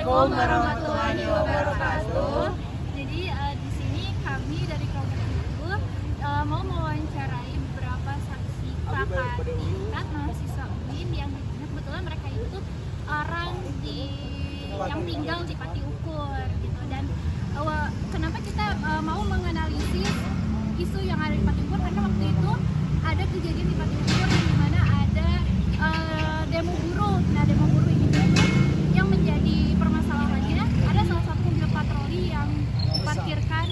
Assalamualaikum warahmatullahi wabarakatuh. Jadi di sini kami dari kelompok buruh mau mewawancarai beberapa saksi kakak tingkat mahasiswa UIN yang kebetulan mereka itu orang yang tinggal di Pati Ukur gitu. Dan kenapa kita mau menganalisis isu yang ada di Pati Ukur, karena waktu itu ada kejadian di Pati Ukur di mana ada demo buruh. Nah, demo buruh ini yang menjadi permasalahannya ada salah satu mobil patroli yang diparkirkan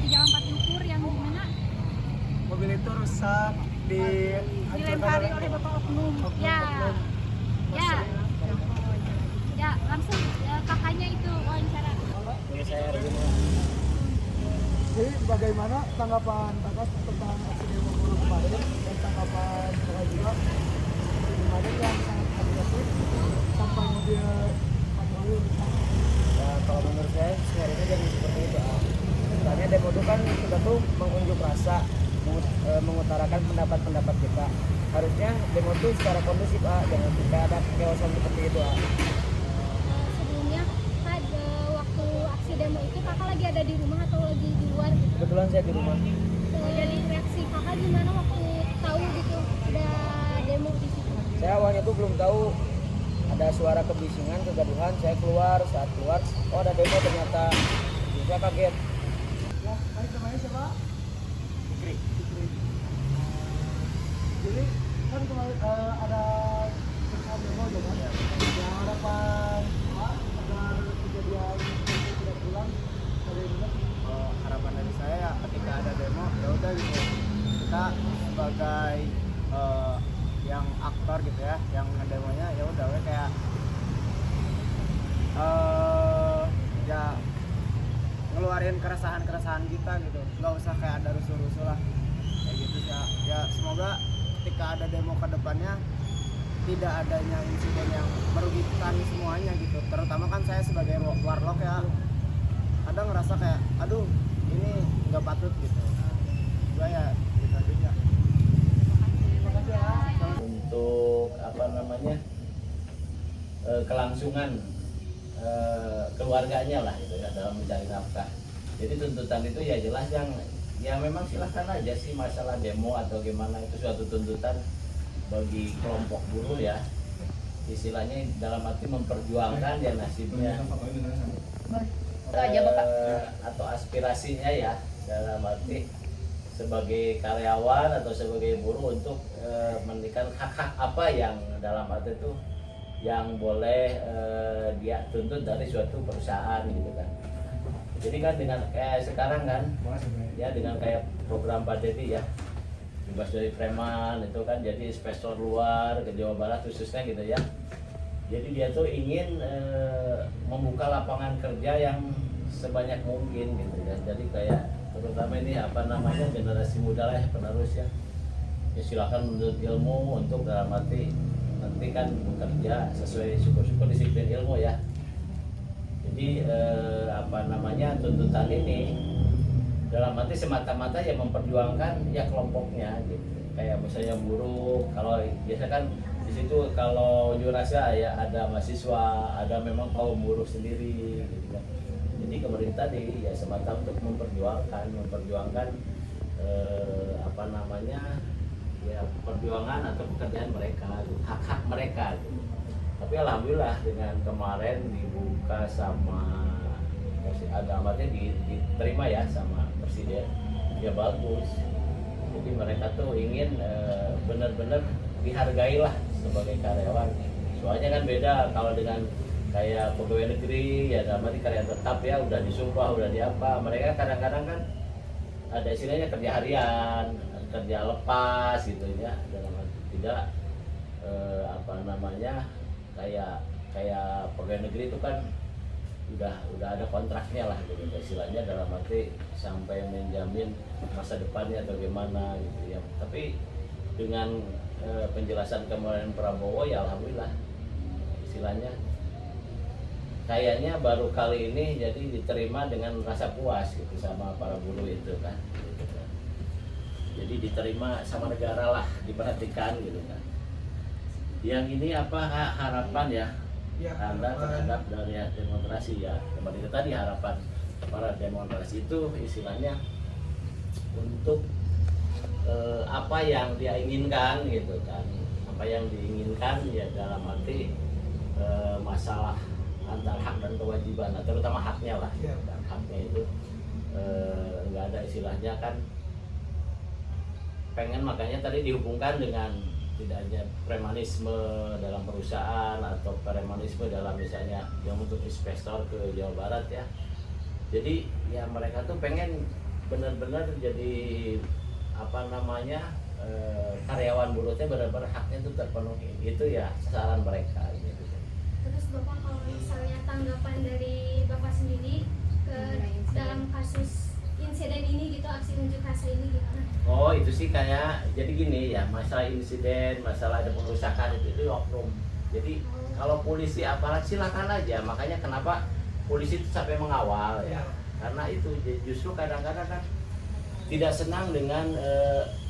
di Jalan Pati Ukur yang dimana Mobil itu rusak dilempari oleh bapak oknum. Ya, langsung kakaknya itu wawancara. Jadi bagaimana tanggapan kakak tentang aksi demo buruh kemarin dan tanggapan kakak juga kemarin yang sangat agresif sampai mobil patroli rusak? Ya, kalau menurut saya seharusnya jadi seperti itu. Soalnya demo itu kan kita tuh mengunjuk rasa, mengutarakan pendapat-pendapat kita. Harusnya demo itu secara kondusif, jangan kita ada keosan seperti itu. Sebelumnya waktu aksi demo itu kakak lagi ada di rumah atau lagi di luar? Kebetulan saya di rumah. Jadi reaksi kakak gimana waktu tahu gitu ada demo di situ? Saya awalnya tuh belum tahu ada suara kebisingan, kegaduhan. Saya keluar, saat keluar, oh ada demo ternyata. Saya kaget. Ya, baik, namanya siapa? Fikri. Jadi kan kemarin ada tentang demo juga kan? Yang harapan agar kejadian itu tidak berulang dari ini. Harapan dari saya ya ketika ada demo ya udah gitu, kita sebagai yang aktor gitu ya, yang ngedemonya ya udah we kayak ya ngeluarin keresahan kita gitu, nggak usah kayak ada rusuh-rusuh lah kayak gitu ya. Ya semoga ketika ada demo ke depannya tidak adanya insiden yang merugikan semuanya gitu, terutama kan saya sebagai warlock ya kadang ngerasa kayak aduh ini nggak patut gitu. Gua ya gitu aja. Untuk kelangsungan keluarganya lah gitu ya dalam mencari nafkah. Jadi tuntutan itu ya jelas yang ya memang silahkan aja sih, masalah demo atau gimana itu suatu tuntutan bagi kelompok buruh ya, istilahnya dalam arti memperjuangkan ya nasibnya atau aspirasinya ya, dalam arti sebagai karyawan atau sebagai buruh untuk memberikan hak-hak apa yang dalam arti itu yang boleh dia tuntut dari suatu perusahaan gitu kan. Jadi kan dengan kayak sekarang kan ya, dengan kayak program Pak Dedi ya, bebas dari preman itu kan, jadi investor luar ke Jawa Barat khususnya gitu ya. Jadi dia tuh ingin membuka lapangan kerja yang sebanyak mungkin gitu ya. Jadi kayak terutama ini generasi muda lah ya, penerus ya. Ya silakan menuntut ilmu untuk dalam arti nanti kan bekerja sesuai syukur-syukur disiplin ilmu ya. Jadi tuntutan ini dalam arti semata-mata ya memperjuangkan ya kelompoknya gitu. Kayak misalnya buruh, kalau biasa kan di situ kalau unjuk rasa ya ada mahasiswa, ada memang kaum buruh sendiri gitu kan. Jadi pemerintah ya semata untuk memperjuangkan ya perjuangan atau pekerjaan mereka, hak-hak mereka gitu. Tapi alhamdulillah dengan kemarin dibuka sama agamanya diterima ya sama presiden, ya bagus. Jadi mereka tuh ingin benar-benar dihargailah sebagai karyawan. Soalnya kan beda kalau dengan kayak pegawai negeri ya, dalam arti karyawan tetap ya, udah disumpah, udah diapa. Mereka kadang-kadang kan ada istilahnya kerja harian, kerja lepas gitu ya, dalam arti tidak kayak pegawai negeri itu kan udah ada kontraknya lah gitu, istilahnya dalam arti sampai menjamin masa depannya atau gimana gitu ya. Tapi dengan penjelasan kemarin Prabowo ya alhamdulillah, istilahnya kayaknya baru kali ini jadi diterima dengan rasa puas gitu sama para buruh itu kan, gitu kan. Jadi diterima sama negara lah, diperhatikan gitu kan. Yang ini harapan ya Ya, tanda terhadap dari demonstrasi ya. Kembali ke tadi harapan para demonstrasi itu istilahnya untuk apa yang dia inginkan gitu kan, apa yang diinginkan ya dalam arti masalah antara hak dan kewajiban, nah, terutama haknya lah Ya. dan haknya itu nggak ada istilahnya kan pengen, makanya tadi dihubungkan dengan tidak hanya premanisme dalam perusahaan atau premanisme dalam misalnya yang untuk investor ke Jawa Barat ya. Jadi ya mereka tuh pengen benar-benar jadi apa namanya karyawan buruhnya benar-benar haknya itu terpenuhi, itu ya sasaran mereka gitu. Terus Bapak kalau misalnya tanggapan dari Bapak sendiri ke dalam kasus insiden ini gitu, aksi unjuk rasa ini gimana? Oh itu sih kayak jadi gini ya, masalah insiden, masalah ada pengerusakan itu oknum. Jadi kalau polisi aparat silakan aja, makanya kenapa polisi itu sampai mengawal ya, karena itu justru kadang-kadang kan tidak senang dengan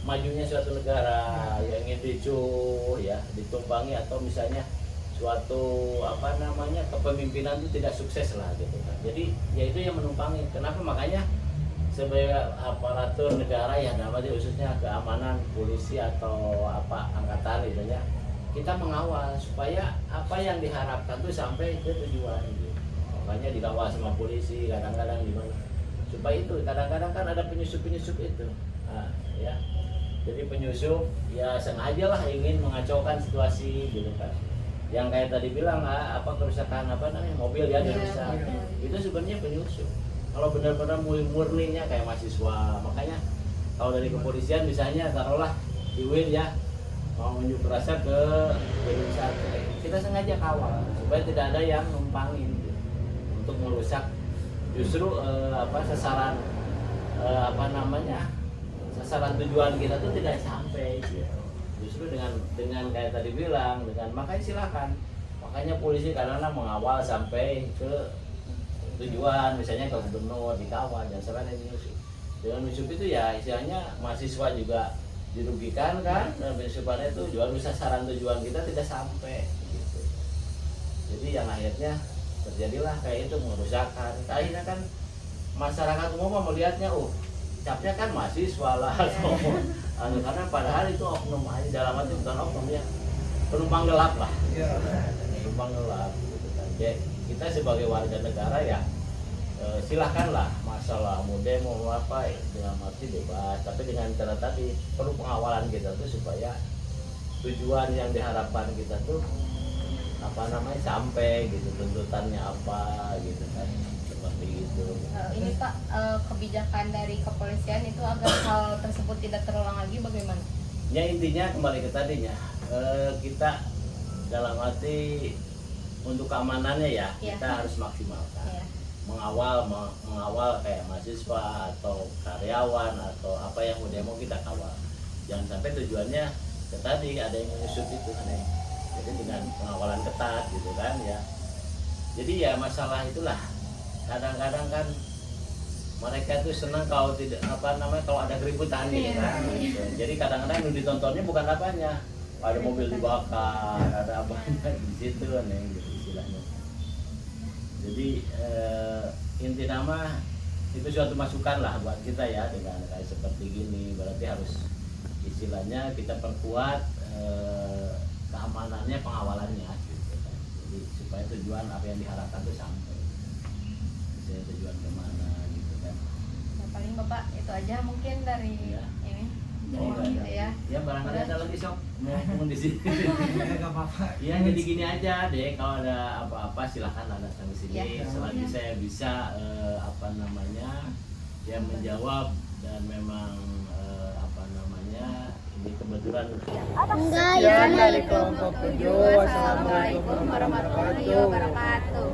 majunya suatu negara yang ingin dicuh ya, ditumpangi atau misalnya suatu apa namanya kepemimpinan itu tidak sukses lah gitu kan. Jadi ya itu yang menumpangi. Kenapa? Makanya sebagai aparatur negara ya, namanya khususnya keamanan polisi atau apa angkatan gitu ya, kita mengawal supaya apa yang diharapkan tuh sampai ke tujuan gitu. Makanya dikawal sama polisi kadang-kadang gimana supaya itu kadang-kadang kan ada penyusup itu nah, ya jadi penyusup ya sengaja lah ingin mengacaukan situasi gitu kan, yang kayak tadi bilang apa kerusakan apa namanya mobil ya dirusak itu sebenarnya penyusup. Kalau benar-benar murninya kayak mahasiswa, makanya kalau dari kepolisian misalnya taruhlah Iwin ya mau unjuk rasa ke gedung sate, kita sengaja kawal supaya tidak ada yang numpangin gitu, untuk merusak justru sasaran apa namanya sasaran tujuan kita tuh tidak sampai gitu. Justru dengan kayak tadi bilang dengan makanya silakan, makanya polisi kadang-kadang mengawal sampai ke tujuan, misalnya ke gubernur dikawal dan sampai ada nyusup. Dengan nyusup itu ya istilahnya mahasiswa juga dirugikan kan, dan nyusupannya itu jual sasaran tujuan kita tidak sampai gitu. Jadi yang akhirnya terjadilah kayak itu pengerusakan. Akhirnya kan masyarakat umum melihatnya capnya kan mahasiswa lah karena padahal itu oknum aja, dalam arti bukan oknum ya, penumpang gelap lah. Penumpang gelap gitu kan. Jadi kita sebagai warga negara ya silahkanlah masalah mau demo apa dengan arti bebas, tapi dengan cara tadi perlu pengawalan kita tuh supaya tujuan yang diharapkan kita tuh apa namanya sampai gitu, tuntutannya apa gitu kan, seperti itu. Ini Pak, kebijakan dari kepolisian itu agar hal tersebut tidak terulang lagi bagaimana? Ya intinya kembali ke tadinya kita dalam arti untuk keamanannya ya, kita harus maksimalkan. Mengawal kayak mahasiswa atau karyawan atau apa yang mau demo kita kawal. Jangan sampai tujuannya ke tadi ada yang menyusup itu nih. Jadi dengan pengawalan ketat gitu kan ya. Jadi ya masalah itulah. Kadang-kadang kan mereka tuh senang kalau tidak apa namanya kalau ada keributan gitu kan. Gitu. Jadi kadang-kadang yang ditontonnya bukan apanya. Ada mobil dibakar, ada apanya di situ nih gitu istilahnya. Jadi inti nama itu suatu masukan lah buat kita ya, dengan kayak seperti gini berarti harus istilahnya kita perkuat keamanannya, pengawalannya gitu kan. Jadi supaya tujuan apa yang diharapkan itu sampai, misalnya tujuan kemana gitu kan. Nah, paling Bapak itu aja mungkin dari Ya. ini. Gitu Ya. Ya barangkali ada lagi sok mau di sini. Nggak apa-apa. Ya jadi gini aja deh, kalau ada apa-apa silahkan datang ke sini. Ya. Selagi saya bisa apa namanya ya menjawab dan memang apa namanya ini kebetulan. Sekian dari kelompok 7. Wassalamualaikum warahmatullahi wabarakatuh.